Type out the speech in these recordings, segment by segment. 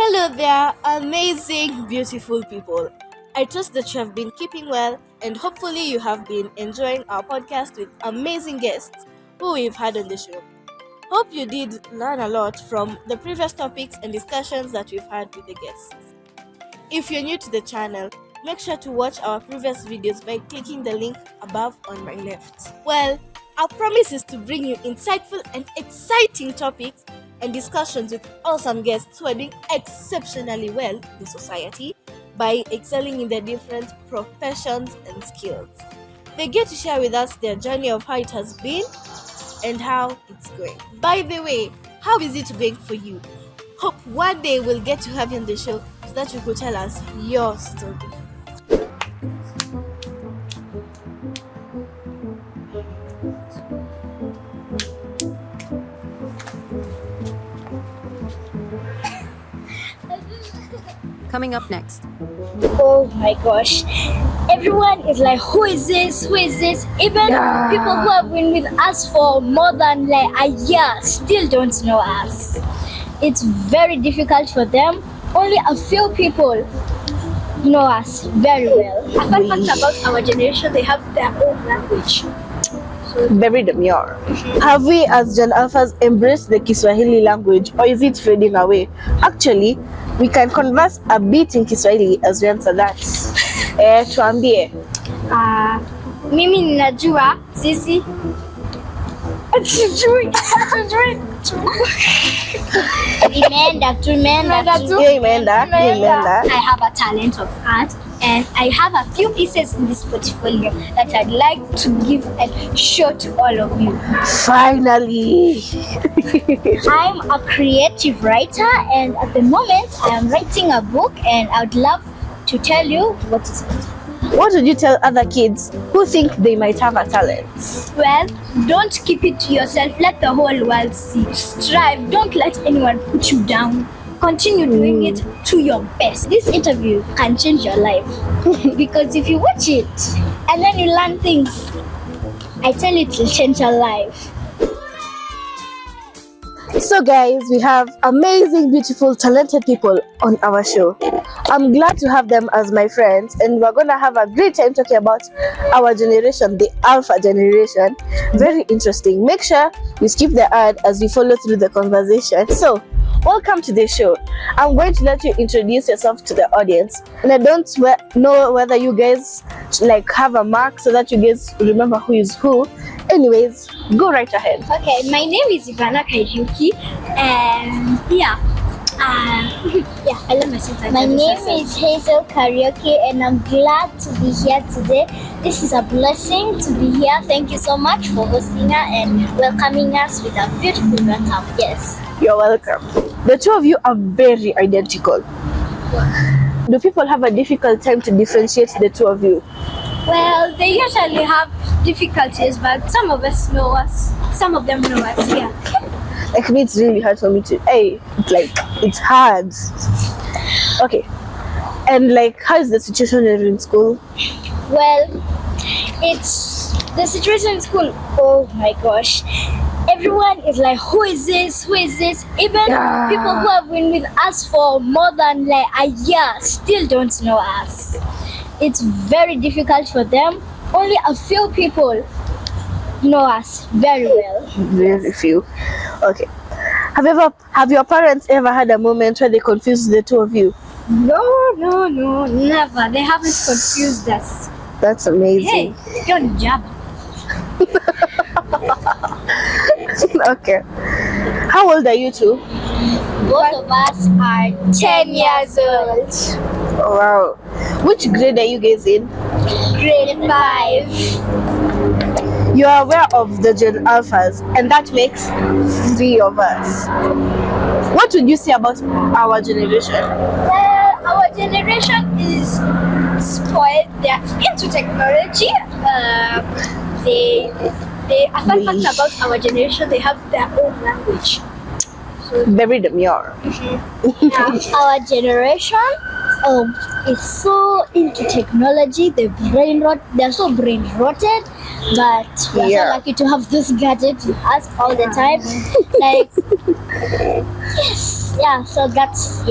Hello there, amazing, beautiful people. I trust that you have been keeping well and hopefully you have been enjoying our podcast with amazing guests who we've had on the show. Hope you did learn a lot from the previous topics and discussions that we've had with the guests. If you're new to the channel, make sure to watch our previous videos by clicking the link above on my left. Well, our promise is to bring you insightful and exciting topics and discussions with awesome guests who are doing exceptionally well in society by excelling in their different professions and skills. They get to share with us their journey of how it has been and how it's going. By the way, how is it going for you? Hope one day we'll get to have you on the show so that you could tell us your story. Coming up next. Oh my gosh. Everyone is like, who is this? Who is this? Even people who have been with us for more than like a year still don't know us. It's very difficult for them. Only a few people know us very well. A fun fact about our generation, they have their own language. Very demure. Have we as Gen Alphas embraced the Kiswahili language or is it fading away? Actually, we can converse a bit in Kiswahili as we answer that. Tuambie. Mimi ninajua sisi Imeenda tu. I have a talent of art and I have a few pieces in this portfolio that I'd like to give and show to all of you. Finally. I'm a creative writer and at the moment I am writing a book and I would love to tell you what is it. What would you tell other kids who think they might have a talent? Well, don't keep it to yourself. Let the whole world see. Strive. Don't let anyone put you down. Continue doing it to your best. This interview can change your life because if you watch it and then you learn things, I tell you it will change your life. So guys, we have amazing, beautiful, talented people on our show. I'm glad to have them as my friends and we're gonna have a great time talking about our generation, the Alpha generation. Very interesting. Make sure you skip the ad as we follow through the conversation. So, welcome to the show. I'm going to let you introduce yourself to the audience. And I don't know whether you guys have a mark so that you guys remember who is who. Anyways, go right ahead. Okay, my name is Yvana and I love myself. My name is Hazel and I'm glad to be here today. This is a blessing to be here. Thank you so much for hosting us and welcoming us with a beautiful welcome. Yes. You're welcome. The two of you are very identical. Do people have a difficult time to differentiate the two of you? Well, they usually have difficulties, but some of us know us. Some of them know us, yeah. Like me, it's really hard for me to, it's hard. Okay. And how is the situation in school? Well, it's the situation in school. Oh my gosh. Everyone is like, who is this? Who is this? Even people who have been with us for more than a year still don't know us. It's very difficult for them. Only a few people know us very well. Very few. Okay. Have your parents ever had a moment where they confused the two of you? No, never. They haven't confused us. That's amazing. Hey, good job. Okay. How old are you two? Both of us are 10 years old. Wow. Which grade are you guys in? Grade 5. You are aware of the Gen Alphas, and that makes 3 of us. What would you say about our generation? Well, our generation is spoiled. They're into technology. A fun fact about our generation, they have their own language. Very demure. Our generation is so into technology. They're so brain rotted, but we're so lucky to have this gadget with us all the time. Yes, so that's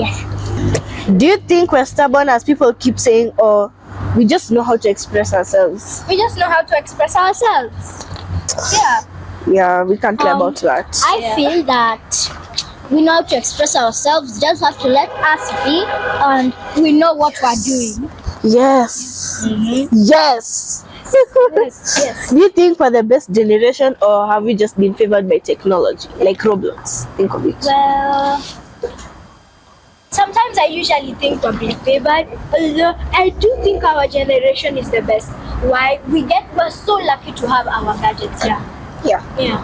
Do you think we're stubborn as people keep saying, or we just know how to express ourselves? We just know how to express ourselves. Yeah. Yeah, we can't care about that. I feel that we know how to express ourselves, just have to let us be, and we know what we're doing. Yes. Yes. Yes, yes. Do you think we're the best generation, or have we just been favored by technology, like Roblox? Think of it. Well, sometimes I usually think we're being favored, although I do think our generation is the best. Why? We're so lucky to have our gadgets. Yeah. Yeah.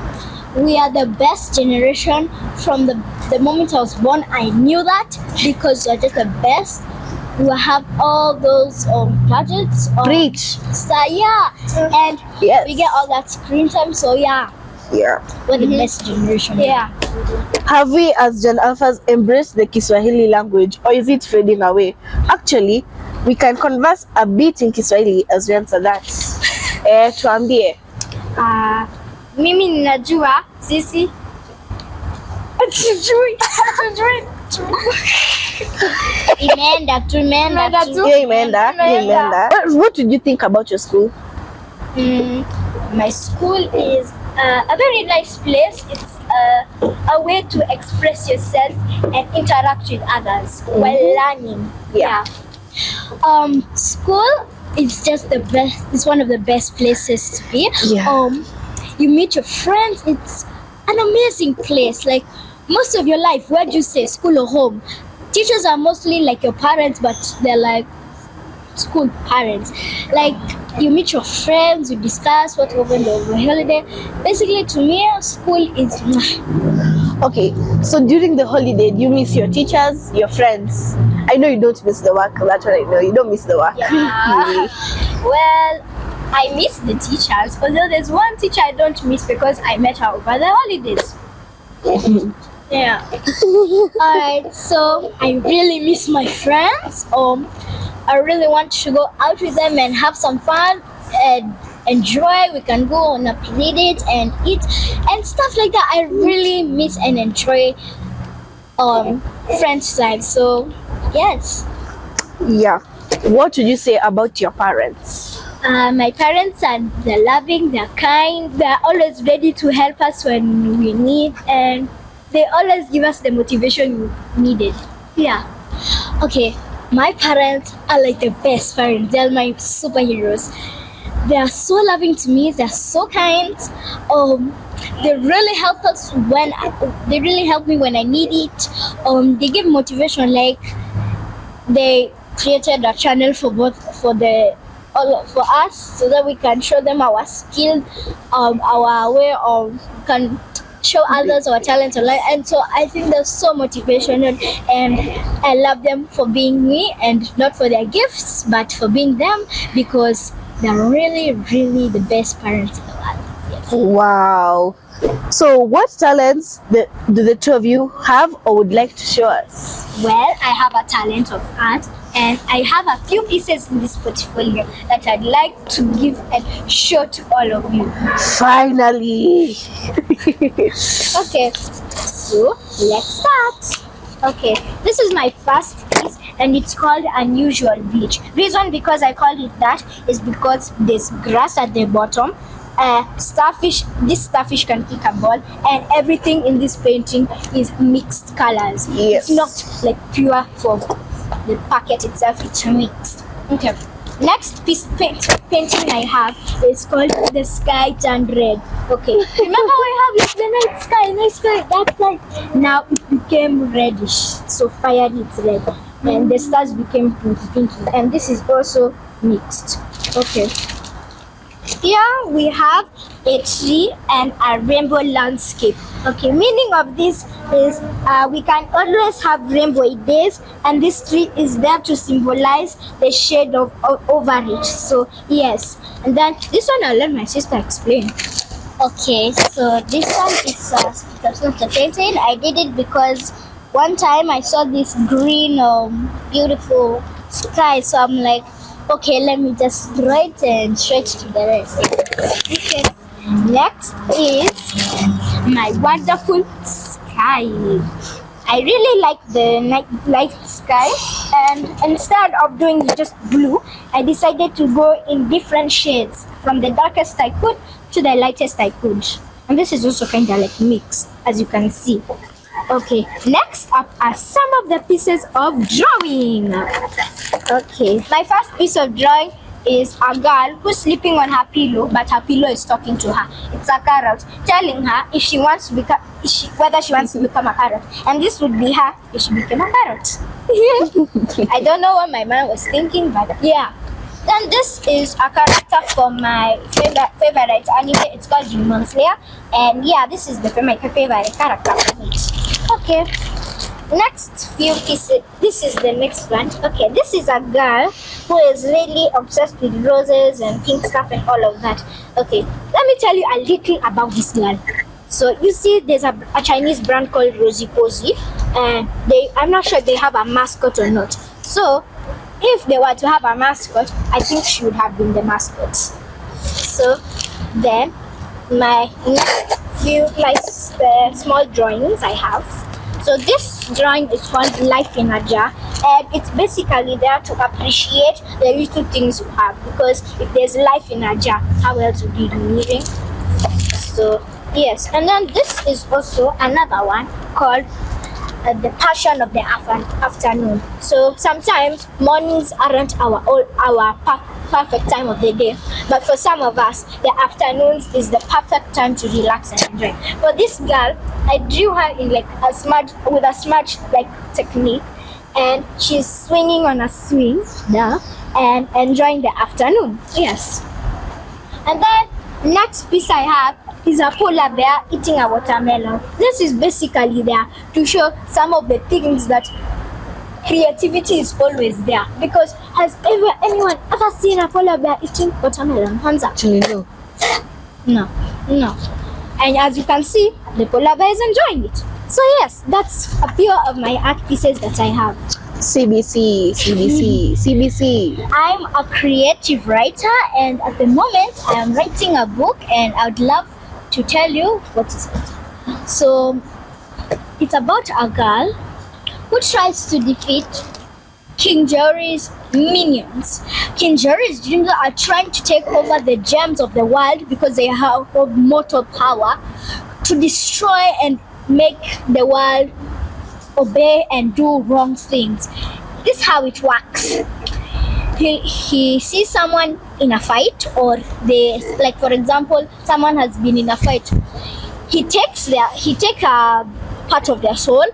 We are the best generation. From the moment I was born, I knew that, because we're just the best. We have all those gadgets. Preach. So yeah, and Yes. we get all that screen time. So yeah, Yeah. we're the best generation. Yeah. Have we, as Gen Alphas, embraced the Kiswahili language, or is it fading away? Actually, we can converse a bit in Kiswahili as we answer that. Tuambie. Mimi ninajua sisi hatujui. Imeenda tu. Yeah, imeenda. What did you think about your school? My school is a very nice place. It's a way to express yourself and interact with others while learning. Yeah. School is just the best. It's one of the best places to be. Yeah. You meet your friends. It's an amazing place. Like most of your life, where do you say, school or home? Teachers are mostly like your parents, but they're like school parents. Like you meet your friends, you discuss what happened over holiday. Basically, to me, school is. Okay, so during the holiday, do you miss your teachers, your friends? I know you don't miss the work. That's what I know. You don't miss the work. Yeah. Well, I miss the teachers, although there's one teacher I don't miss because I met her over the holidays. Yeah. Alright, so I really miss my friends. I really want to go out with them and have some fun and enjoy. We can go on a play date and eat and stuff like that. I really miss and enjoy friends time. So yes. Yeah. What would you say about your parents? My parents they're loving, they're kind, they're always ready to help us when we need, and they always give us the motivation we needed. Yeah. Okay, my parents are like the best parents. They're my superheroes. They are so loving to me. They're so kind. They really help us they really help me when I need it. They give motivation. Like they created a channel for us so that we can show them our skill, our way of can show others our talents online. And so I think they're so motivational, and I love them for being me, and not for their gifts, but for being them, because they're really, really the best parents in the world. Yes. Wow. So what talents do the two of you have or would like to show us? Well, I have a talent of art, and I have a few pieces in this portfolio that I'd like to give and show to all of you. Finally. Okay, so let's start. Okay, this is my first piece, and it's called Unusual Beach. Reason because I called it that is because there's grass at the bottom. This starfish can kick a ball, and everything in this painting is mixed colors. Yes. It's not like pure for the packet itself, it's mixed. Okay. Next piece painting I have is called The Sky Turned Red. Okay. Remember we have like the night sky, that night. Now it became reddish, so fiery, it's red. And the stars became pinky. And this is also mixed. Okay. Here we have a tree and a rainbow landscape. Okay, meaning of this is we can always have rainbow days, and this tree is there to symbolize the shade of overreach. So yes, and then this one I'll let my sister explain. Okay, so this one is not a painting. I did it because one time I saw this green beautiful sky, so I'm like, okay, let me just draw it and stretch to the rest. Okay. Next is my wonderful sky. I really like the night sky, and instead of doing just blue, I decided to go in different shades from the darkest I could to the lightest I could. And this is also kind of like mixed, as you can see. Okay, next up are some of the pieces of drawing. Okay, my first piece of drawing is a girl who's sleeping on her pillow, but her pillow is talking to her. It's a carrot telling her if she wants to become, whether she wants to become a carrot. And this would be her if she became a carrot. I don't know what my mind was thinking, but yeah. Then this is a character from my favorite anime. It's called Demon Slayer, and yeah, this is my favorite character from it. Okay. Next few pieces. This is the next one. Okay, this is a girl who is really obsessed with roses and pink stuff and all of that. Okay, let me tell you a little about this girl. So you see, there's a Chinese brand called Rosy Cozy, and I'm not sure if they have a mascot or not. So if they were to have a mascot, I think she would have been the mascot. So then my next few small drawings I have. So this drawing is called Life in a Jar, and it's basically there to appreciate the little things you have, because if there's life in a jar, how else would you be living? So yes, and then this is also another one called the passion of the afternoon. So sometimes mornings aren't our perfect time of the day, but for some of us, the afternoons is the perfect time to relax and enjoy. For this girl, I drew her in like a smudge like technique, and she's swinging on a swing, and enjoying the afternoon. Yes. And then next piece I have is a polar bear eating a watermelon. This is basically there to show some of the things that creativity is always there. Because has anyone ever seen a polar bear eating watermelon? Hands up. Actually, no. No. And as you can see, the polar bear is enjoying it. So yes, that's a few of my art pieces that I have. CBC. I'm a creative writer, and at the moment I am writing a book, and I would love to tell you what is it. So it's about a girl who tries to defeat King Jerry's minions. King Jerry's minions are trying to take over the gems of the world because they have mortal power to destroy and make the world obey and do wrong things. This is how it works. He sees someone in a fight, or like for example, someone has been in a fight. He takes a part of their soul,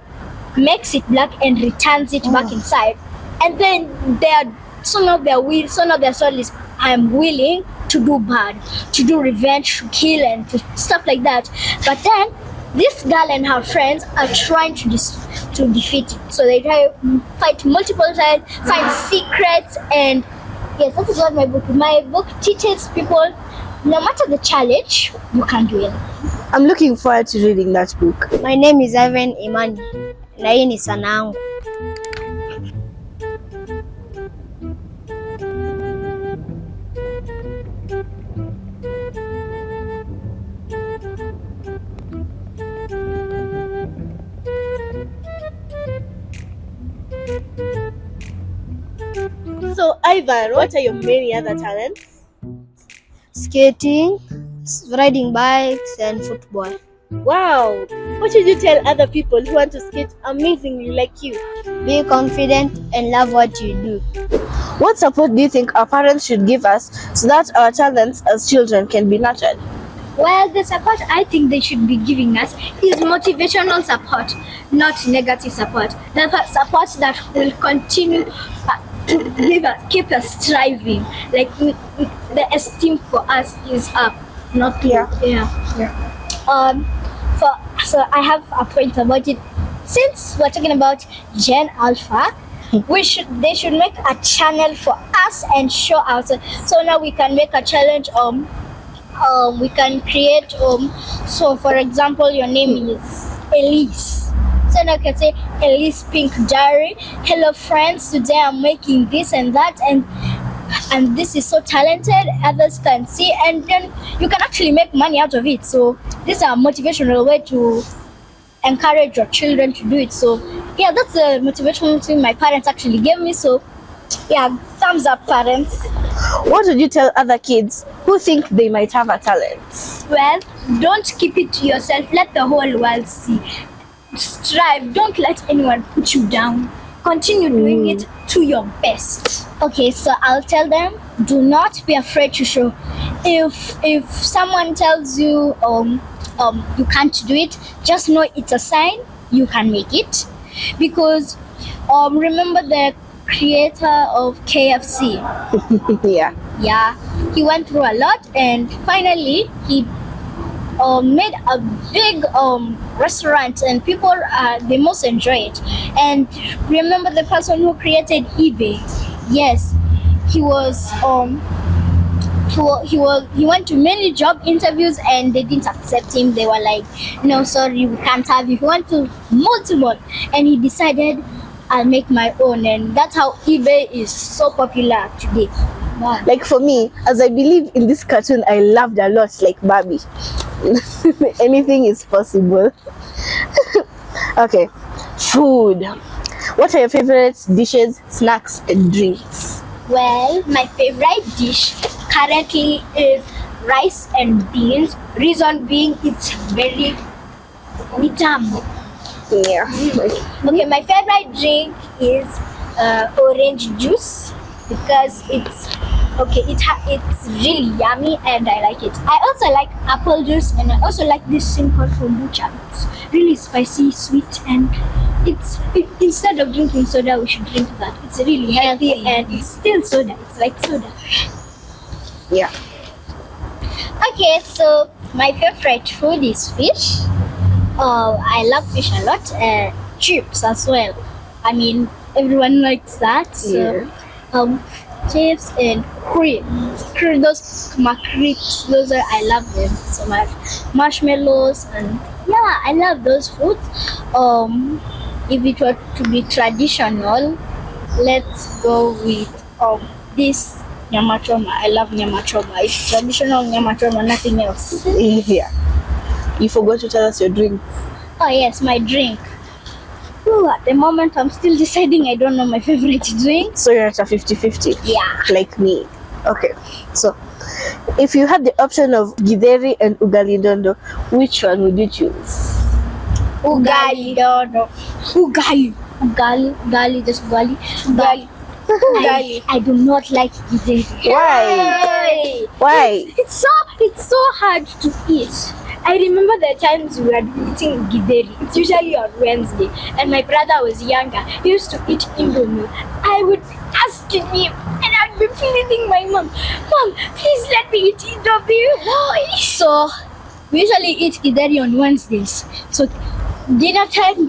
makes it black, and returns it back inside. And then some of their soul is, I am willing to do bad, to do revenge, to kill, and to stuff like that. But then this girl and her friends are trying to defeat it. So they try to fight multiple times, find secrets, and yes, that is what my book teaches people. No matter the challenge, you can do it. I'm looking forward to reading that book. My name is Yvana Imani, na hii ni Sanaa yangu. So, Ivan, what are your many other talents? Skating, riding bikes, and football. Wow! What should you tell other people who want to skate amazingly like you? Be confident and love what you do. What support do you think our parents should give us so that our talents as children can be nurtured? Well, the support I think they should be giving us is motivational support, not negative support. The support that will continue to keep us striving. Like the esteem for us is up, not low. So I have a point about it. Since we're talking about Gen Alpha, they should make a channel for us and show us. So now we can make a challenge. We can create. So for example, your name is Elise. So now you can say Elise Pink Diary. Hello friends, today I'm making this and that, and this is so talented. Others can see, and then you can actually make money out of it. So this is a motivational way to encourage your children to do it. So yeah, that's the motivational thing my parents actually gave me. So yeah, thumbs up, parents. What would you tell other kids who think they might have a talent? Well, don't keep it to yourself. Let the whole world see. Strive. Don't let anyone put you down. Continue doing it to your best. Okay, so I'll tell them, do not be afraid to show. If someone tells you you can't do it, just know it's a sign you can make it. Because remember the creator of KFC? Yeah. He went through a lot, and finally he made a big restaurant, and people they most enjoy it. And remember the person who created eBay? Yes, he was he went to many job interviews and they didn't accept him. They were like, no, sorry, we can't have you. He went to multiple, and he decided, I'll make my own, and that's how eBay is so popular today. Wow. Like for me, as I believe in this cartoon, I laughed a lot like Barbie. Anything is possible. Okay, food. What are your favorite dishes, snacks, and drinks? Well, my favorite dish currently is rice and beans. Reason being, it's very vitam. Yeah. Okay, my favorite drink is orange juice because it's really yummy and I like it. I also like apple juice, and I also like this simple kombucha. It's really spicy, sweet, and instead of drinking soda, we should drink that. It's really healthy and it's still soda. It's like soda. Yeah. Okay, so my favorite food is fish. I love fish a lot. Chips as well. I mean, everyone likes that. So, chips and cream. Those crips. I love them so much. Marshmallows, and yeah, I love those foods. If it were to be traditional, let's go with this nyama choma. I love nyama choma. It's traditional nyama choma, nothing else. Yeah. You forgot to tell us your drink. Oh yes, my drink. Ooh, at the moment, I'm still deciding. I don't know my favorite drink. So you're at a 50-50? Yeah. Like me. Okay. So, if you had the option of githeri and ugali dondo, which one would you choose? Ugali dodo. Ugali, just ugali. Ugali. I do not like githeri. Why? It's so hard to eat. I remember the times we were eating githeri. It's usually on Wednesday, and my brother was younger. He used to eat indomie. I would ask him, and I'd be pleading my mom, please let me eat indomie. So we usually eat githeri on Wednesdays. So dinner time,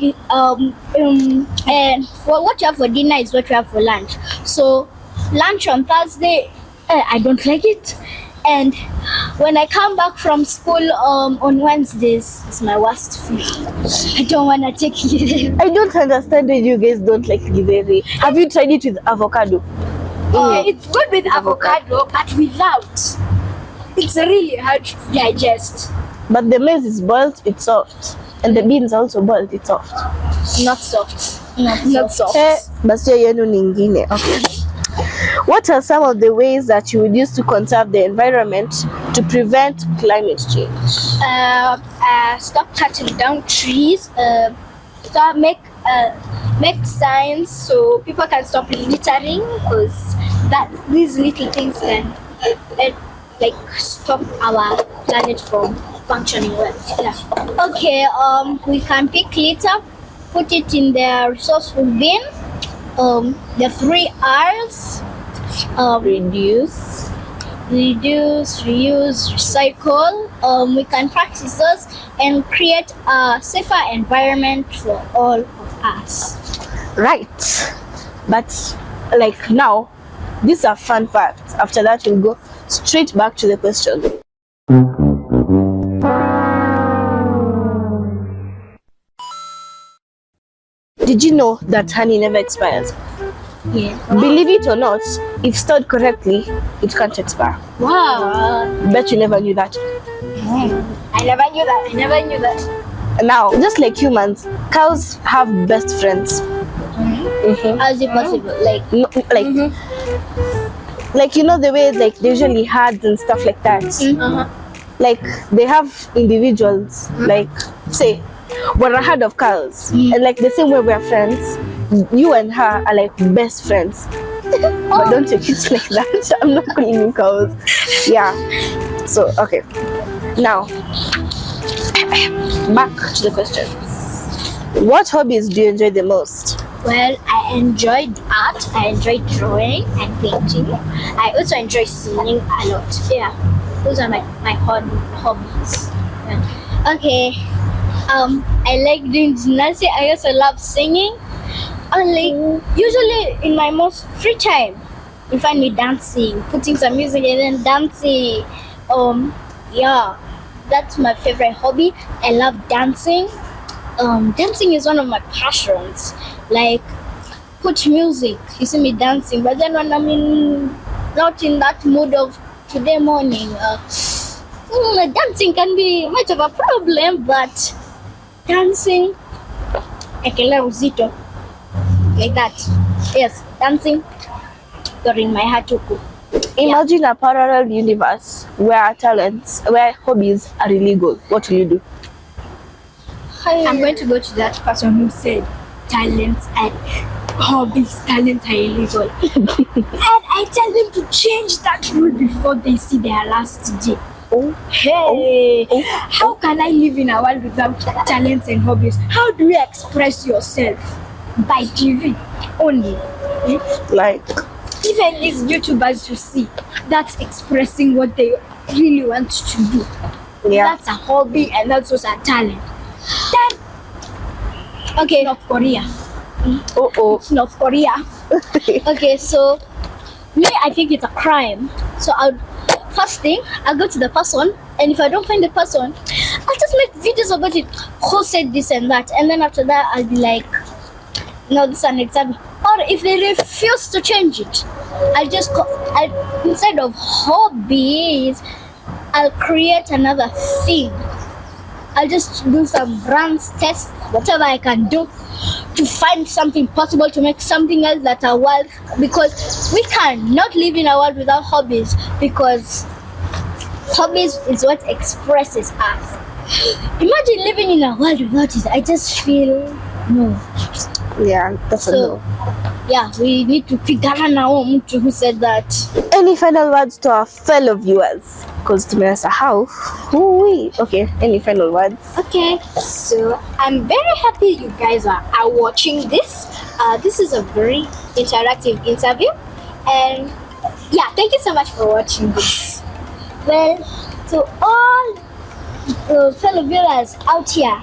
and for what you have for dinner is what you have for lunch. So lunch on Thursday, I don't like it. And when I come back from school on Wednesdays, it's my worst feeling. I don't want to take it. I don't understand why you guys don't like githeri. Have you tried it with avocado? It's good with avocado, but without, it's really hard to digest. But the maize is boiled, it's soft. And the beans are also boiled, it's soft. Not soft. Not soft. Basi yenu nyingine. Okay. What are some of the ways that you would use to conserve the environment to prevent climate change? Stop cutting down trees. Make signs so people can stop littering, because these little things can like stop our planet from functioning well. Yeah. Okay. We can pick litter, put it in the resourceful bin. The 3 R's. Reduce, reuse, recycle. We can practice those and create a safer environment for all of us. Right. But like now, these are fun facts. After that, we'll go straight back to the question. Did you know that honey never expires? Yeah. Believe it or not, if stored correctly, it can't expire. Wow. Bet you never knew that. I never knew that. Now, just like humans, cows have best friends. How is it possible? Like, No, like you know the way like they usually herds and stuff like that. Like they have individuals. Like say, we're a herd of cows, and like the same way we're friends, you and her are like best friends. But don't take it like that. I'm not calling you cows. Yeah. So okay. Now, back to the question. What hobbies do you enjoy the most? well, I enjoyed art. I enjoy drawing and painting. I also enjoy singing a lot. Yeah, those are my hobbies. Yeah. Okay. I like doing gymnastics. I also love singing. Usually in my most free time, you find me dancing, putting some music and then dancing. Yeah, that's my favorite hobby. I love dancing. Dancing is one of my passions. Like, put music, you see me dancing. But then when I'm not in that mood of today morning, dancing can be much of a problem. But dancing, ekele uzito, like that. Yes, dancing, during my heart to cook. Imagine a parallel universe where hobbies are illegal. What will you do? I'm going to go to that person who said talents and talents are illegal. And I tell them to change that rule before they see their last day. How can I live in a world without talents and hobbies? How do you express yourself? By TV only. Like, Even these YouTubers you see, that's expressing what they really want to do. yeah. That's a hobby and that's also a talent. Then, okay, North Korea. It's North Korea. Okay, so me, I think it's a crime. So first thing, I'll go to the person, and if I don't find the person, I'll just make videos about it. Who said this and that, and then after that, I'll be like, no, this is an example. Or if they refuse to change it, instead of hobbies, I'll create another thing. I'll just do some brands tests, whatever I can do to find something possible, to make something else that a world, because we cannot live in a world without hobbies, because hobbies is what expresses us. Imagine living in a world without it. I just feel no. Yeah, that's a no. Yeah, we need to pigana now who said that. Any final words to our fellow viewers? Because to me, how? Who we? Okay, any final words? Okay, so I'm very happy you guys are watching this. This is a very interactive interview, and yeah, thank you so much for watching this. Well, to all the fellow viewers out here,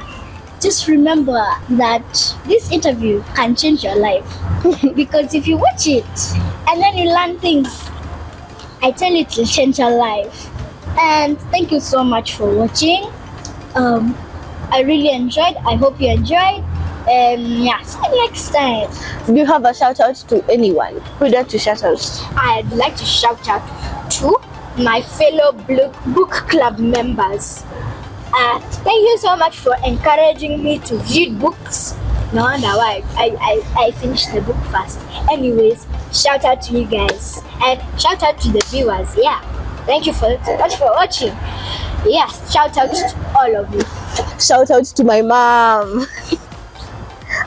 just remember that this interview can change your life. Because if you watch it and then you learn things, I tell you, it will change your life. And thank you so much for watching. I really enjoyed. I hope you enjoyed. And yeah, see you next time. Do you have a shout out to anyone? Who would you like to shout out? I'd like to shout out to my fellow book club members. Thank you so much for encouraging me to read books. No wonder why I finished the book fast. Anyways, shout out to you guys, and shout out to the viewers. Yeah, thank you so much for watching. Yes, shout out to all of you. Shout out to my mom.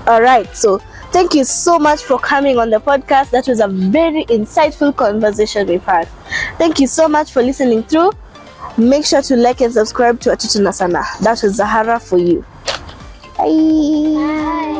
All right, so thank you so much for coming on the podcast. That was a very insightful conversation we've had. Thank you so much for listening through. Make sure to like and subscribe to Watoto na Sanaa. That was Zahara for you. Bye. Bye.